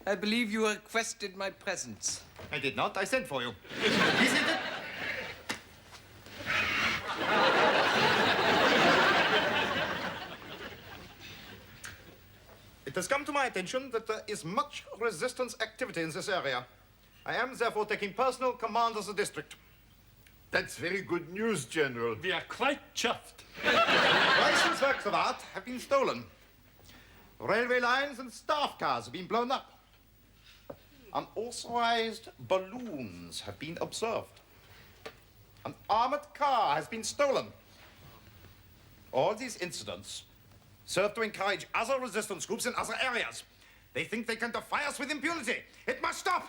I believe you requested my presence. I did not. I sent for you. Isn't it? It has come to my attention that there is much resistance activity in this area. I am therefore taking personal command of the district. That's very good news, General. We are quite chuffed. Licensed works of art have been stolen. Railway lines and staff cars have been blown up. Unauthorized balloons have been observed. An armored car has been stolen. All these incidents serve to encourage other resistance groups in other areas. They think they can defy us with impunity. It must stop.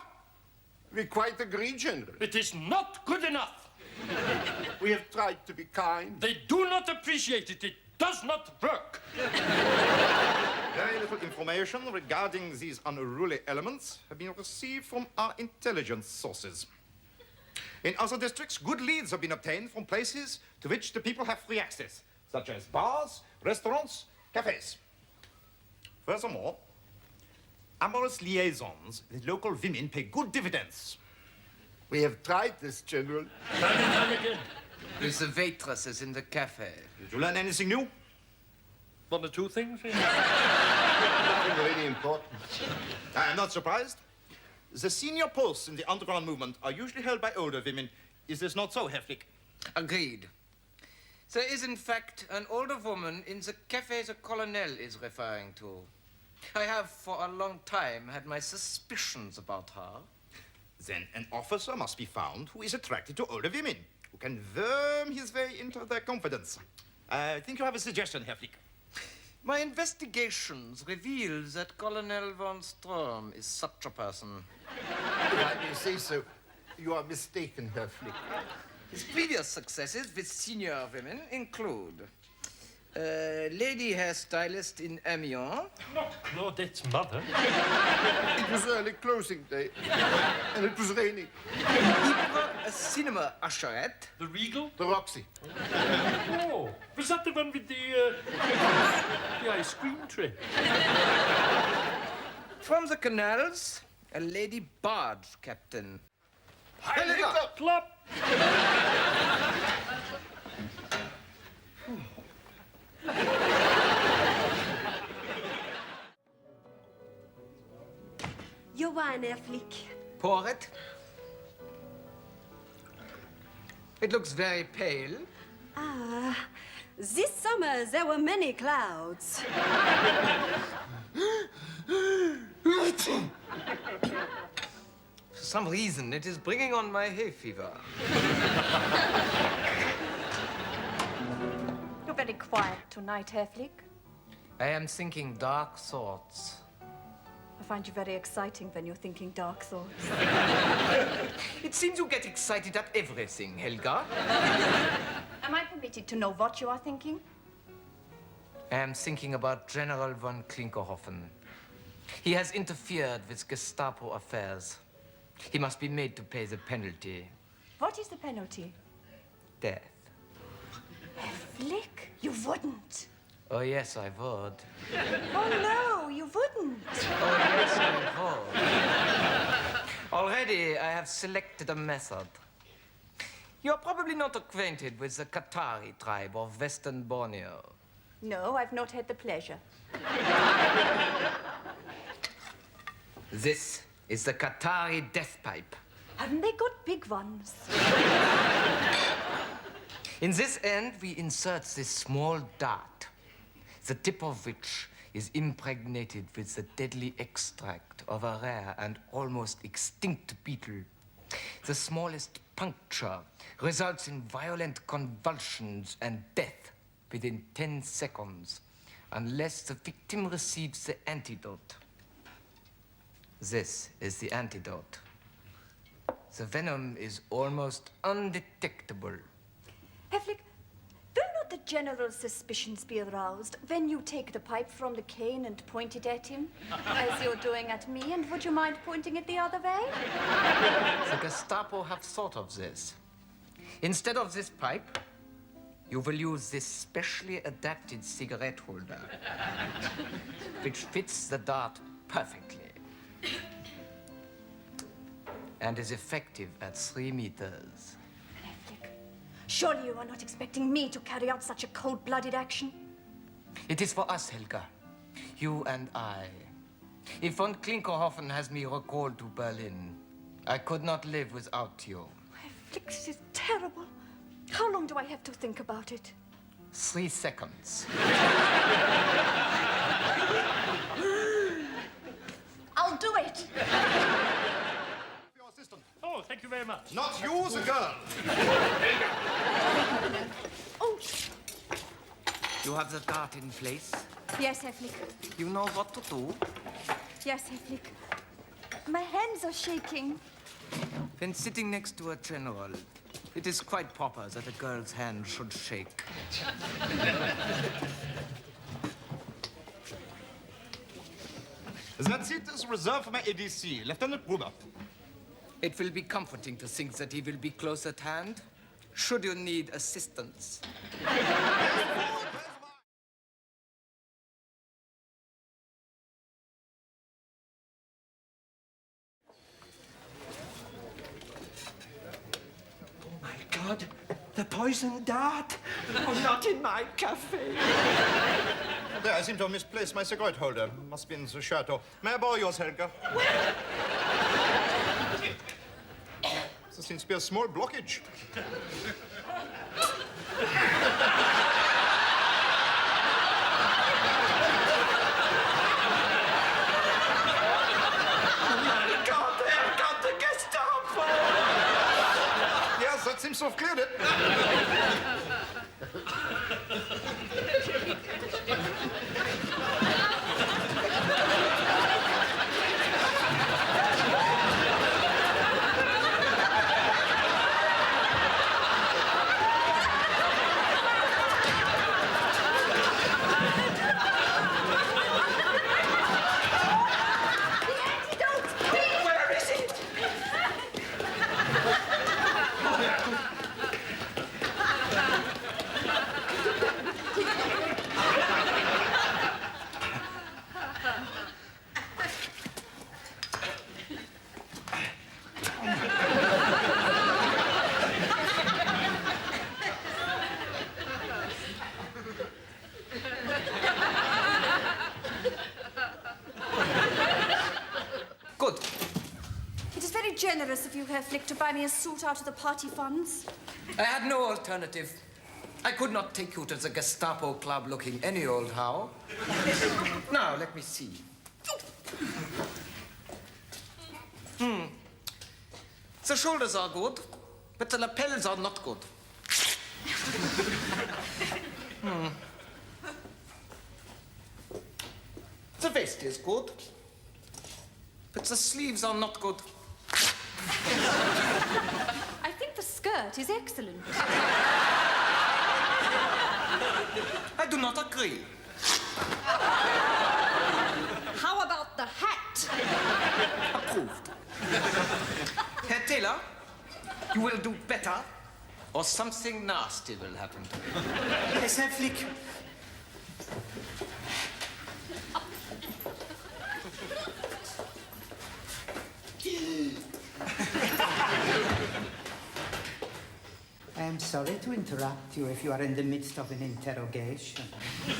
We quite agree, General. It is not good enough. We have tried to be kind. They do not appreciate it. It does not work. Very little information regarding these unruly elements have been received from our intelligence sources. In other districts, good leads have been obtained from places to which the people have free access, such as bars, restaurants, cafes. Furthermore, amorous liaisons with local women pay good dividends. We have tried this, General. Time and time again. With the waitresses in the cafe. Did you learn anything new? One or two things. Nothing really important. I am not surprised. The senior posts in the underground movement are usually held by older women. Is this not so, Herr Flick? Agreed. There is, in fact, an older woman in the cafe the colonel is referring to. I have, for a long time, had my suspicions about her. Then an officer must be found who is attracted to older women, who can worm his way into their confidence. I think you have a suggestion, Herr Flick. My investigations reveal that Colonel von Sturm is such a person. If I may say so, you are mistaken, Herr Flick. His previous successes with senior women include lady hairstylist in Amiens, Not Claudette's mother. It was early closing day, and it was raining. a cinema usherette, The Regal. The Roxy. Oh, was that the one with the ice cream tray? from the canals, a lady barge captain. Heiliger Klopp. Your wine, Herr Flick. Pour it. It looks very pale. Ah, this summer there were many clouds. For some reason, it is bringing on my hay fever. You're very quiet tonight, Herr Flick. I am thinking dark thoughts. I find you very exciting when you're thinking dark thoughts. It seems you get excited at everything, Helga. Am I permitted to know what you are thinking? I am thinking about General von Klinkerhoffen. He has interfered with Gestapo affairs. He must be made to pay the penalty. What is the penalty? Death. Flick, you wouldn't. Oh, yes, I would. Oh, no, you wouldn't. Oh, yes, I would. Already, I have selected a method. You're probably not acquainted with the Qatari tribe of Western Borneo. No, I've not had the pleasure. This is the Qatari death pipe. Haven't they got big ones? In this end, we insert this small dart, the tip of which is impregnated with the deadly extract of a rare and almost extinct beetle. The smallest puncture results in violent convulsions and death within 10 seconds, unless the victim receives the antidote. This is the antidote. The venom is almost undetectable. Herr Flick, will not the general's suspicions be aroused when you take the pipe from the cane and point it at him, as you're doing at me? And would you mind pointing it the other way? The Gestapo have thought of this. Instead of this pipe, you will use this specially adapted cigarette holder, which fits the dart perfectly. And is effective at 3 meters. Herr Flick, surely you are not expecting me to carry out such a cold-blooded action? It is for us, Helga. You and I. If von Klinkerhoffen has me recalled to Berlin, I could not live without you. Herr Flick, this is terrible. How long do I have to think about it? 3 seconds. I'll do it. Your assistant. Oh, thank you very much. Not you, the girl. Oh, You have the dart in place. yes, Herr Flick. You know what to do. Yes, Herr Flick. My hands are shaking. When sitting next to a general, it is quite proper that a girl's hand should shake. That seat is reserved for my ADC, Lieutenant Gruber. It will be comforting to think that he will be close at hand, should you need assistance. My God, the poison dart. Oh, not in my cafe. There, I seem to have misplaced my cigarette holder. Must be in the chateau. May I borrow yours, Helga? There seems to be a small blockage. God, they've got the Gestapo. Yes, that seems to have cleared it. Where is it? Good. It is very generous of you, Herr Flick, to buy me a suit out of the party funds. I had no alternative. I could not take you to the Gestapo club looking any old how. Now, let me see. The shoulders are good, but the lapels are not good. The waist is good, but the sleeves are not good. I think the skirt is excellent. I do not agree. How about the hat? Approved. Herr Taylor, you will do better, or something nasty will happen to you. Yes, Herr Flick. I am sorry to interrupt you if you are in the midst of an interrogation.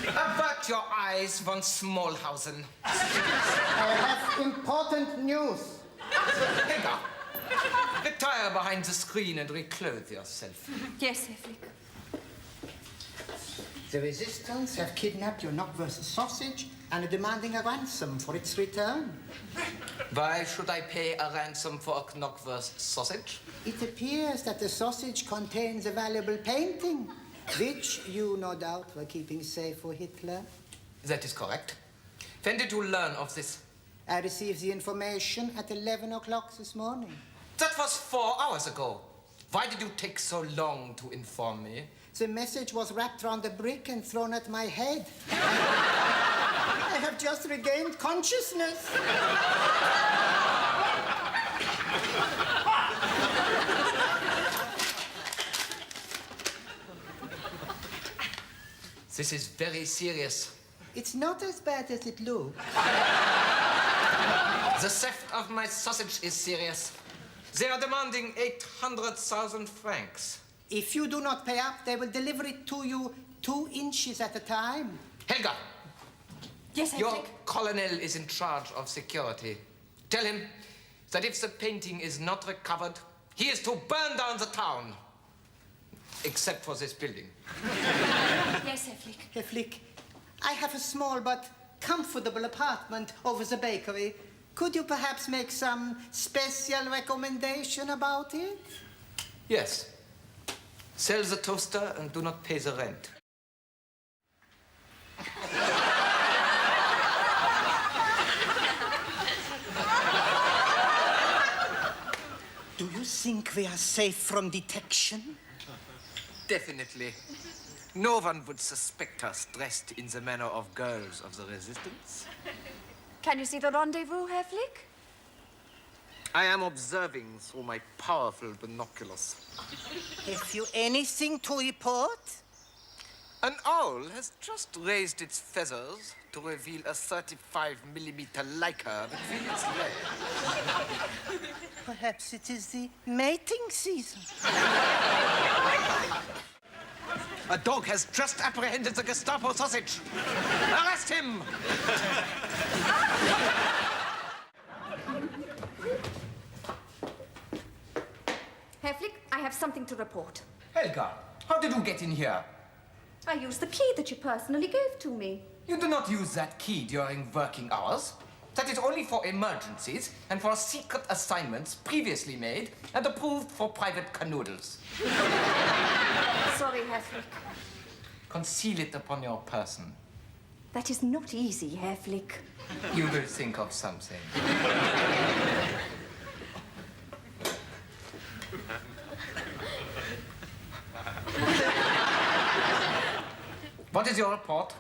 Avert your eyes, von Smallhausen. I have important news. Helga, retire behind the screen and reclothe yourself. Yes, Herr Flick. The resistance have kidnapped your Knockwurst sausage and are demanding a ransom for its return. Why should I pay a ransom for a Knockwurst sausage? It appears that the sausage contains a valuable painting, which you, no doubt, were keeping safe for Hitler. That is correct. When did you learn of this? I received the information at 11 o'clock this morning. That was 4 hours ago. Why did you take so long to inform me? The message was wrapped around a brick and thrown at my head. I have just regained consciousness. This is very serious. It's not as bad as it looks. The theft of my sausage is serious. They are demanding 800,000 francs. If you do not pay up, they will deliver it to you 2 inches at a time. Helga, Yes, Herr your Flick. colonel is in charge of security. Tell him that if the painting is not recovered, he is to burn down the town. Except for this building. Yes, Herr Flick. Herr Flick, I have a small but comfortable apartment over the bakery. Could you perhaps make some special recommendation about it? Yes. Sell the toaster and do not pay the rent. Do you think we are safe from detection? Definitely. No one would suspect us dressed in the manner of girls of the resistance. Can you see the rendezvous, Herr Flick? I am observing through my powerful binoculars. Have you anything to report? An owl has just raised its feathers to reveal a 35mm Leica between its legs. Perhaps it is the mating season. A dog has just apprehended the Gestapo sausage. Arrest him! Herr Flick, I have something to report. Helga, how did you get in here? I used the key that you personally gave to me. You do not use that key during working hours. That is only for emergencies and for secret assignments previously made and approved for private canoodles. Sorry, Herr Flick. Conceal it upon your person. That is not easy, Herr Flick. You will think of something. What is your report?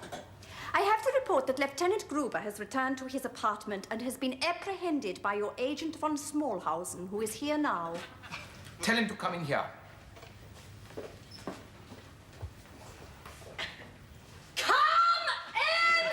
I have to report that Lieutenant Gruber has returned to his apartment and has been apprehended by your agent von Smallhausen, who is here now. Tell him to come in here. Come in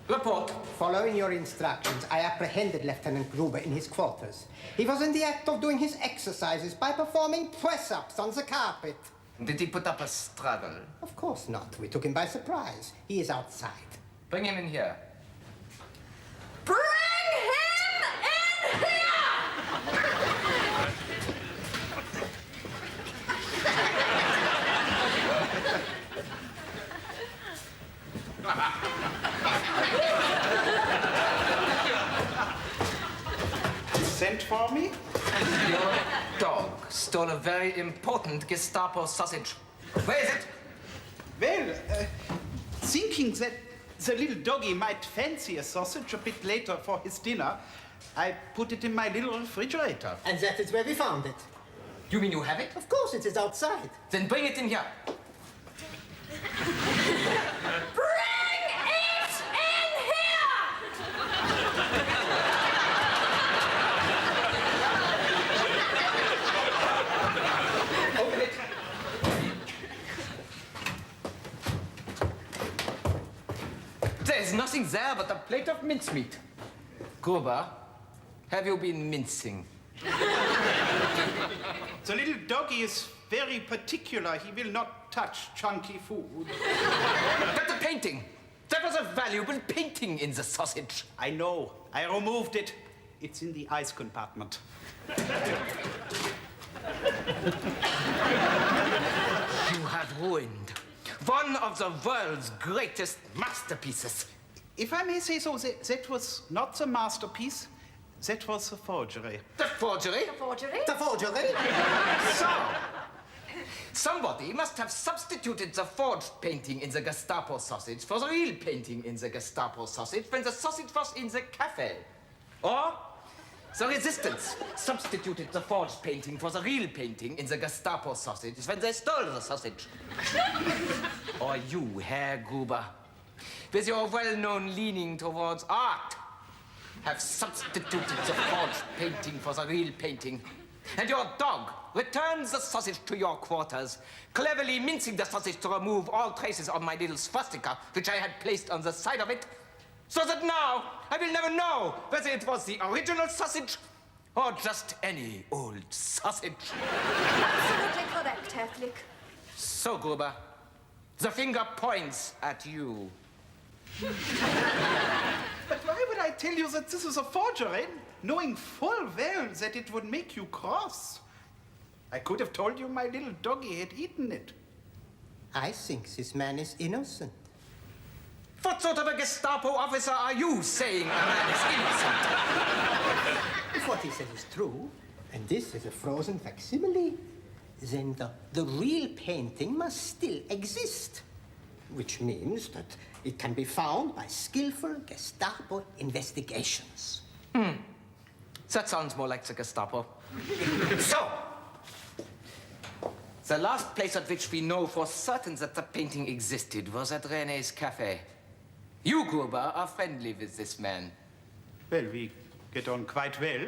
Report. Following your instructions, I apprehended Lieutenant Gruber in his quarters. He was in the act of doing his exercises by performing press-ups on the carpet. Did he put up a struggle? Of course not. We took him by surprise. He is outside. Bring him in here. Bring him in here! Sent for me? Your dog stole a very important Gestapo sausage. Where is it? Well, thinking that the little doggy might fancy a sausage a bit later for his dinner, I put it in my little refrigerator. And that is where we found it. You mean you have it? Of course, it is outside. Then bring it in here. Bring it in here! Open it. There is nothing there but a plate of mincemeat. Gruber, have you been mincing? The little doggy is very particular. He will not touch chunky food. But the painting! There was a valuable painting in the sausage. I know. I removed it. It's in the ice compartment. You have ruined one of the world's greatest masterpieces. If I may say so, that was not the masterpiece. That was a forgery. The forgery? Forgery? The forgery? So, somebody must have substituted the forged painting in the Gestapo sausage for the real painting in the Gestapo sausage when the sausage was in the cafe. Or the resistance substituted the forged painting for the real painting in the Gestapo sausage when they stole the sausage. Or you, Herr Gruber, with your well-known leaning towards art, have substituted the forged painting for the real painting And your dog returns the sausage to your quarters, cleverly mincing the sausage to remove all traces of my little swastika, which I had placed on the side of it, so that now I will never know whether it was the original sausage or just any old sausage. Absolutely correct, Herr Flick. So, Gruber, the finger points at you. But why would I tell you that this is a forgery, knowing full well that it would make you cross? I could have told you my little doggy had eaten it. I think this man is innocent. What sort of a Gestapo officer are you saying a man is innocent? If what he says is true, and this is a frozen facsimile, then the real painting must still exist. Which means that it can be found by skillful Gestapo investigations. That sounds more like the Gestapo. So, the last place at which we know for certain that the painting existed was at René's cafe. You, Gruber, are friendly with this man. Well, we get on quite well.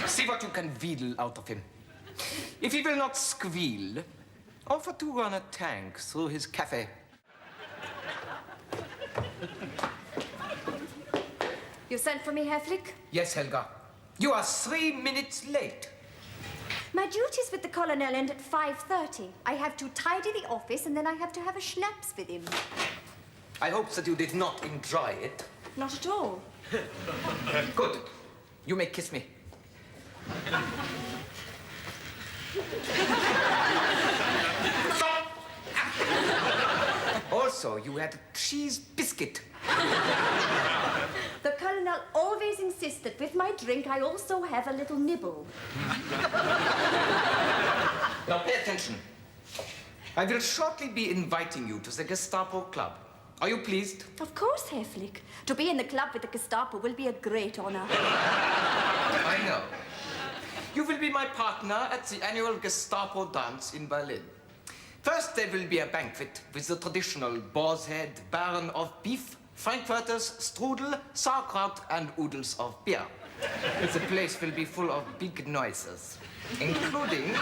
See what you can wheedle out of him. If he will not squeal, offer to run a tank through his cafe. You sent for me, Herr Flick? Yes, Helga. You are 3 minutes late. My duties with the Colonel end at 5:30. I have to tidy the office and then I have to have a schnapps with him. I hope that you did not enjoy it. Not at all. Good. You may kiss me. Stop! Also, you had a cheese biscuit. The Colonel always insists that with my drink I also have a little nibble. Now pay attention. I will shortly be inviting you to the Gestapo Club. Are you pleased? Of course, Herr Flick. To be in the club with the Gestapo will be a great honor. I know. You will be my partner at the annual Gestapo dance in Berlin. First, there will be a banquet with the traditional boar's head, baron of beef, frankfurters, strudel, sauerkraut, and oodles of beer. The place will be full of big noises, including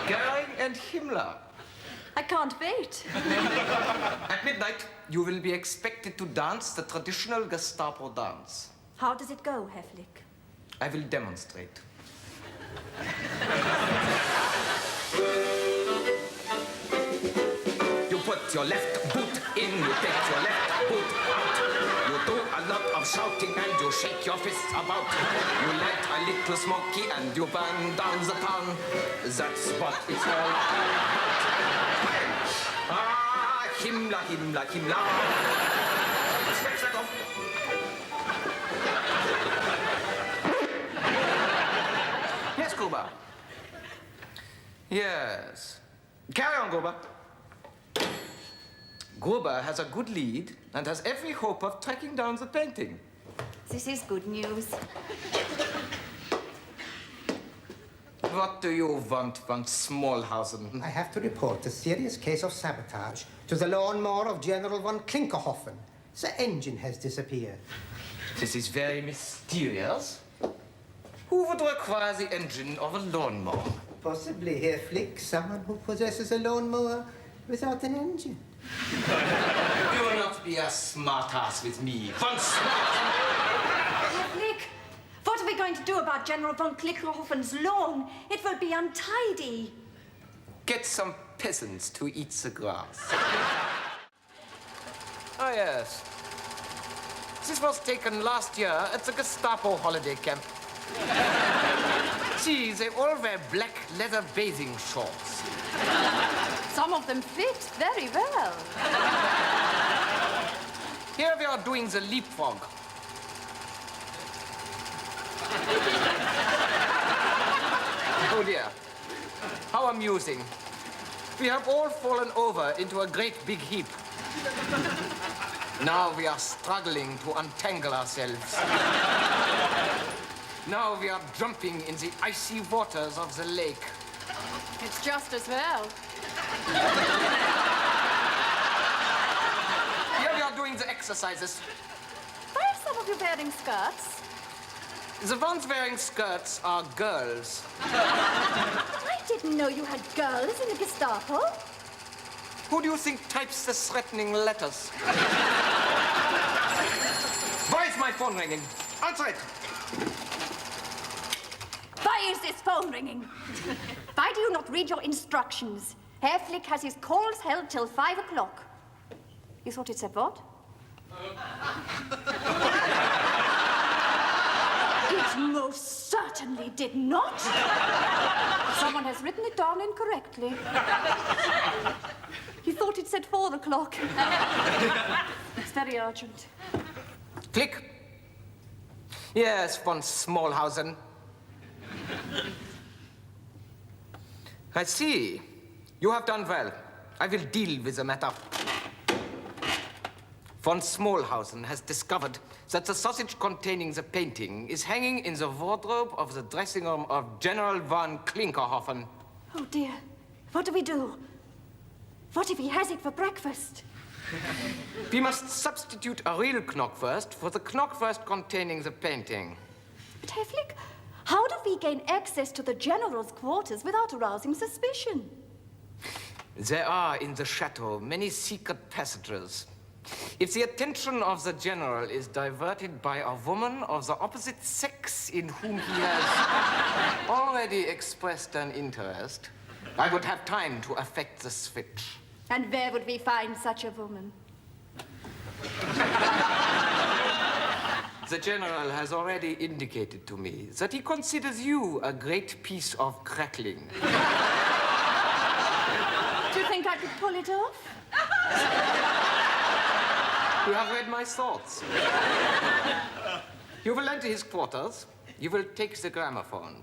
Goering and Himmler. I can't wait. At midnight, you will be expected to dance the traditional Gestapo dance. How does it go, Herr Flick? I will demonstrate. You put your left boot in, you take your left boot out. You do a lot of shouting and you shake your fists about. You light a little smoky and you burn down the town. That's what it's all about. Ah, Himmler, Himmler, Himmler. Scratch that off. Yes, Gruber. Yes. Carry on, Gruber. Gruber has a good lead and has every hope of tracking down the painting. This is good news. What do you want, von Smallhausen? I have to report a serious case of sabotage to the lawnmower of General von Klinkerhoffen. The engine has disappeared. This is very mysterious. Who would require the engine of a lawnmower? Possibly, Herr Flick, someone who possesses a lawnmower without an engine. You will not be a smartass with me, von Smallhausen. Herr Flick, what are we going to do about General von Klinkerhoffen's lawn? It will be untidy. Get some peasants to eat the grass. Ah, yes. This was taken last year at the Gestapo holiday camp. See, they all wear black leather bathing shorts. Some of them fit very well. Here we are doing the leapfrog. Oh dear, how amusing. We have all fallen over into a great big heap. Now we are struggling to untangle ourselves. Now we are jumping in the icy waters of the lake. It's just as well. Here we are doing the exercises. Why are some of you wearing skirts? The ones wearing skirts are girls. I didn't know you had girls in the Gestapo. Who do you think types the threatening letters? Why is my phone ringing? Answer it. Why is this phone ringing? Why do you not read your instructions? Herr Flick has his calls held till 5 o'clock. You thought it said what? It most certainly did not. Someone has written it down incorrectly. He thought it said 4 o'clock. It's very urgent. Flick. Yes, von Smallhausen. I see. You have done well. I will deal with the matter. Von Smallhausen has discovered that the sausage containing the painting is hanging in the wardrobe of the dressing room of General von Klinkerhoffen. Oh, dear. What do we do? What if he has it for breakfast? We must substitute a real knockwurst for the knockwurst containing the painting. But Herr Flick, how do we gain access to the General's quarters without arousing suspicion? There are in the chateau many secret passages. If the attention of the general is diverted by a woman of the opposite sex in whom he has already expressed an interest, I would have time to effect the switch. And where would we find such a woman? The general has already indicated to me that he considers you a great piece of crackling. Do you think I could pull it off? You have read my thoughts. You will enter his quarters. You will take the gramophone.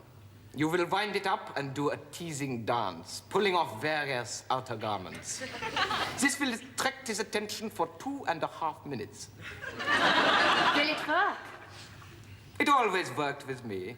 You will wind it up and do a teasing dance, pulling off various outer garments. This will attract his attention for 2.5 minutes. Will it work? It always worked with me.